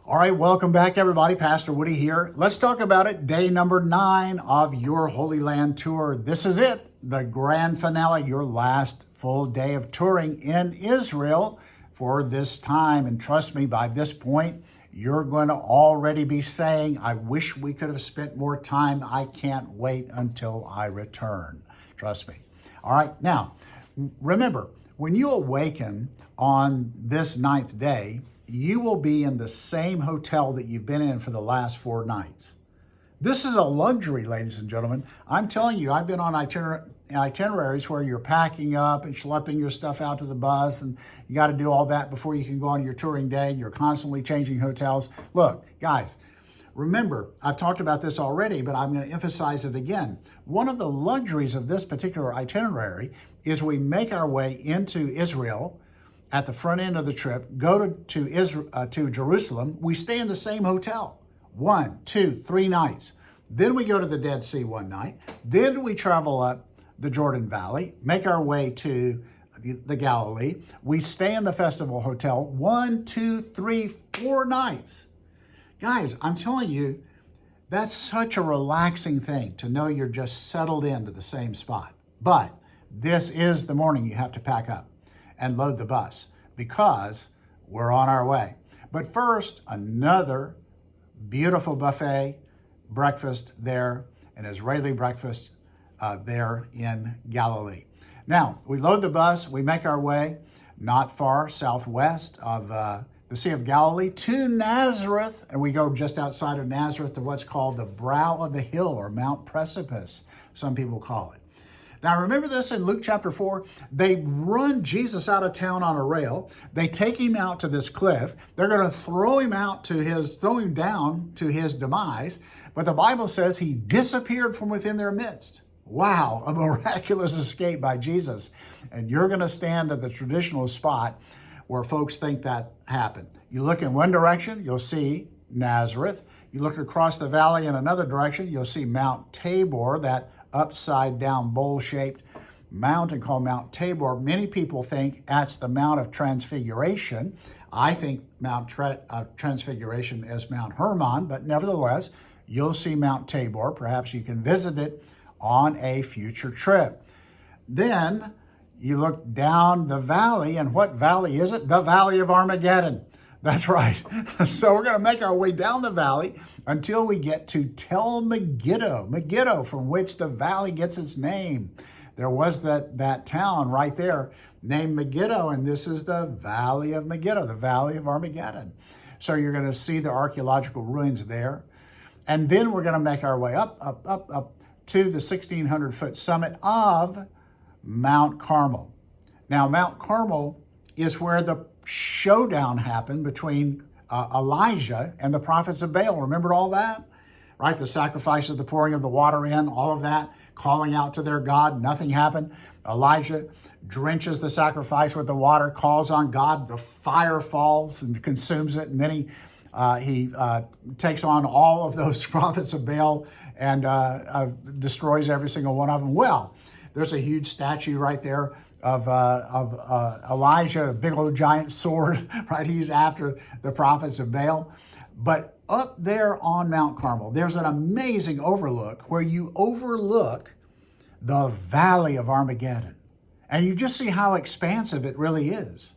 All right, welcome back, everybody. Pastor Woody here. Let's talk about it. Day number 9 of your Holy Land tour. This is it, the grand finale, your last full day of touring in Israel for this time. And trust me, by this point, you're going to already be saying, I wish we could have spent more time. I can't wait until I return. Trust me. All right, now, remember, when you awaken on this 9th day, you will be in the same hotel that you've been in for the last 4 nights. This is a luxury, ladies and gentlemen. I'm telling you, I've been on itineraries where you're packing up and schlepping your stuff out to the bus, and you got to do all that before you can go on your touring day, and you're constantly changing hotels. Look, guys, remember, I've talked about this already, but I'm going to emphasize it again. One of the luxuries of this particular itinerary is we make our way into Israel at the front end of the trip, go to Jerusalem. We stay in the same hotel 1, 2, 3 nights. Then we go to the Dead Sea one night. Then we travel up the Jordan Valley, make our way to the Galilee. We stay in the festival hotel 1, 2, 3, 4 nights. Guys, I'm telling you, that's such a relaxing thing to know you're just settled into the same spot. But this is the morning you have to pack up and load the bus because we're on our way. But first, another beautiful buffet breakfast there, an Israeli breakfast there in Galilee. Now, we load the bus, we make our way not far southwest of the Sea of Galilee to Nazareth, and we go just outside of Nazareth to what's called the brow of the hill, or Mt Precipice, some people call it. Now, remember this in Luke chapter 4? They run Jesus out of town on a rail. They take him out to this cliff. They're going to throw him down to his demise. But the Bible says he disappeared from within their midst. Wow, a miraculous escape by Jesus. And you're going to stand at the traditional spot where folks think that happened. You look in one direction, you'll see Nazareth. You look across the valley in another direction, you'll see Mount Tabor, that upside down bowl-shaped mountain called Mount Tabor. Many people think that's the Mount of Transfiguration. I think Mount Transfiguration is Mount Hermon, but nevertheless, you'll see Mount Tabor. Perhaps you can visit it on a future trip. Then you look down the valley, and what valley is it? The Valley of Armageddon. That's right. So we're going to make our way down the valley until we get to Tel Megiddo, from which the valley gets its name. There was that town right there named Megiddo, and this is the Valley of Megiddo, the Valley of Armageddon. So you're going to see the archaeological ruins there. And then we're going to make our way up to the 1,600-foot summit of Mount Carmel. Now, Mount Carmel is where the showdown happened between Elijah and the prophets of Baal. Remember all that? Right? The sacrifices, the pouring of the water in, all of that, calling out to their God. Nothing happened. Elijah drenches the sacrifice with the water, calls on God. The fire falls and consumes it. And then he takes on all of those prophets of Baal and destroys every single one of them. Well, there's a huge statue right there of Elijah, a big old giant sword, right? He's after the prophets of Baal. But up there on Mount Carmel, there's an amazing overlook where you overlook the Valley of Armageddon. And you just see how expansive it really is.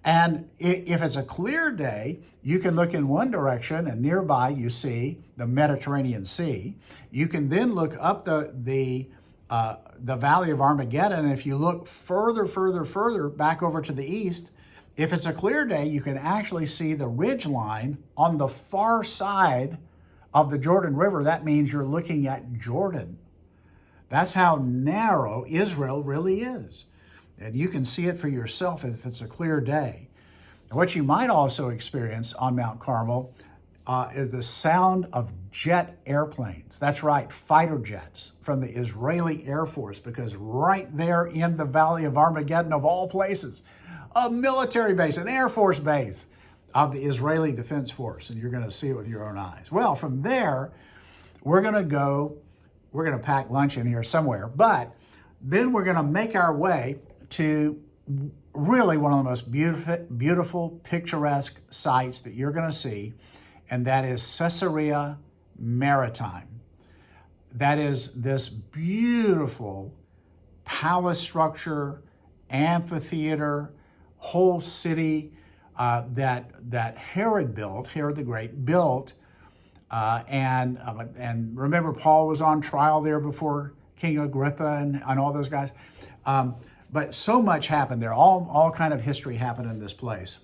And if it's a clear day, you can look in one direction and nearby you see the Mediterranean Sea. You can then look up the Valley of Armageddon. And if you look further back over to the east, if it's a clear day, you can actually see the ridge line on the far side of the Jordan River. That means you're looking at Jordan. That's how narrow Israel really is. And you can see it for yourself if it's a clear day. And what you might also experience on Mount Carmel is the sound of jet airplanes. That's right, fighter jets from the Israeli Air Force, because right there in the Valley of Armageddon, of all places, a military base, an Air Force base of the Israeli Defense Force, and you're going to see it with your own eyes. Well, from there, we're going to pack lunch in here somewhere, but then we're going to make our way to really one of the most beautiful, picturesque sights that you're going to see, and that is Caesarea Maritime. That is this beautiful palace structure, amphitheater, whole city that Herod the Great built. And remember, Paul was on trial there before King Agrippa and all those guys. But so much happened there. All kind of history happened in this place.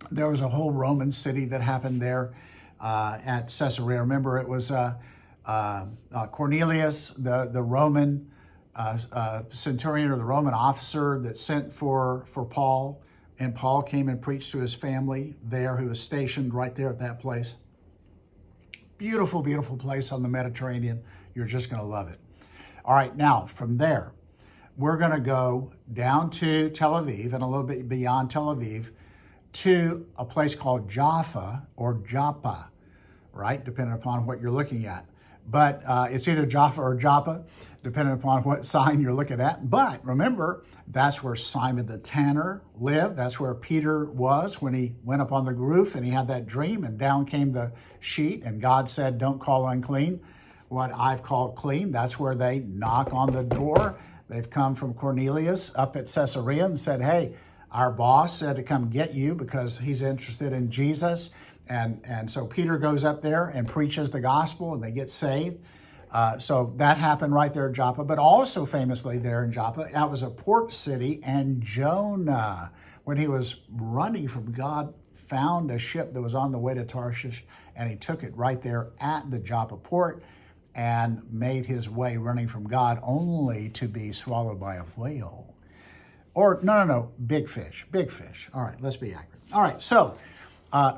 There was a whole Roman city that happened there at Caesarea. Remember, it was Cornelius, the Roman centurion or the Roman officer that sent for Paul. And Paul came and preached to his family there, who was stationed right there at that place. Beautiful, beautiful place on the Mediterranean. You're just going to love it. All right, now from there, we're going to go down to Tel Aviv and a little bit beyond Tel Aviv to a place called Jaffa or Joppa, right? Depending upon what you're looking at. But it's either Jaffa or Joppa, depending upon what sign you're looking at. But remember, that's where Simon the Tanner lived. That's where Peter was when he went up on the roof and he had that dream, and down came the sheet, and God said, don't call unclean what I've called clean. That's where they knock on the door. They've come from Cornelius up at Caesarea and said, hey, our boss said to come get you because he's interested in Jesus. And so Peter goes up there and preaches the gospel, and they get saved. So that happened right there in Joppa, but also famously there in Joppa, that was a port city, and Jonah, when he was running from God, found a ship that was on the way to Tarshish, and he took it right there at the Joppa port and made his way running from God, only to be swallowed by a whale. Or, no, big fish. All right, let's be accurate. All right, so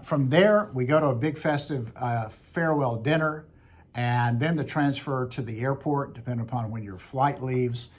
from there, we go to a big festive farewell dinner, and then the transfer to the airport, depending upon when your flight leaves.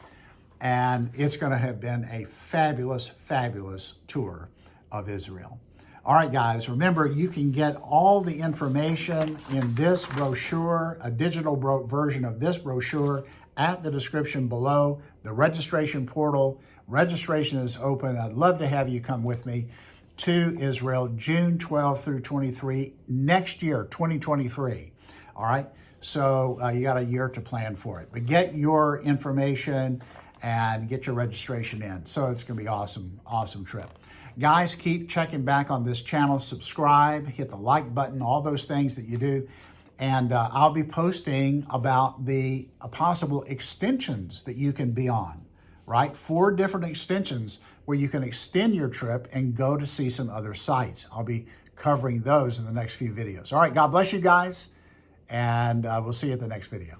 And it's going to have been a fabulous, fabulous tour of Israel. All right, guys, remember, you can get all the information in this brochure, a digital version of this brochure, at the description below, the registration portal. Registration is open. I'd love to have you come with me to Israel, June 12 through 23, next year, 2023. All right, so you got a year to plan for it. But get your information and get your registration in. So it's going to be awesome, awesome trip. Guys, keep checking back on this channel. Subscribe, hit the like button, all those things that you do. And I'll be posting about the possible extensions that you can be on, right? 4 different extensions where you can extend your trip and go to see some other sites. I'll be covering those in the next few videos. All right, God bless you guys, and we'll see you at the next video.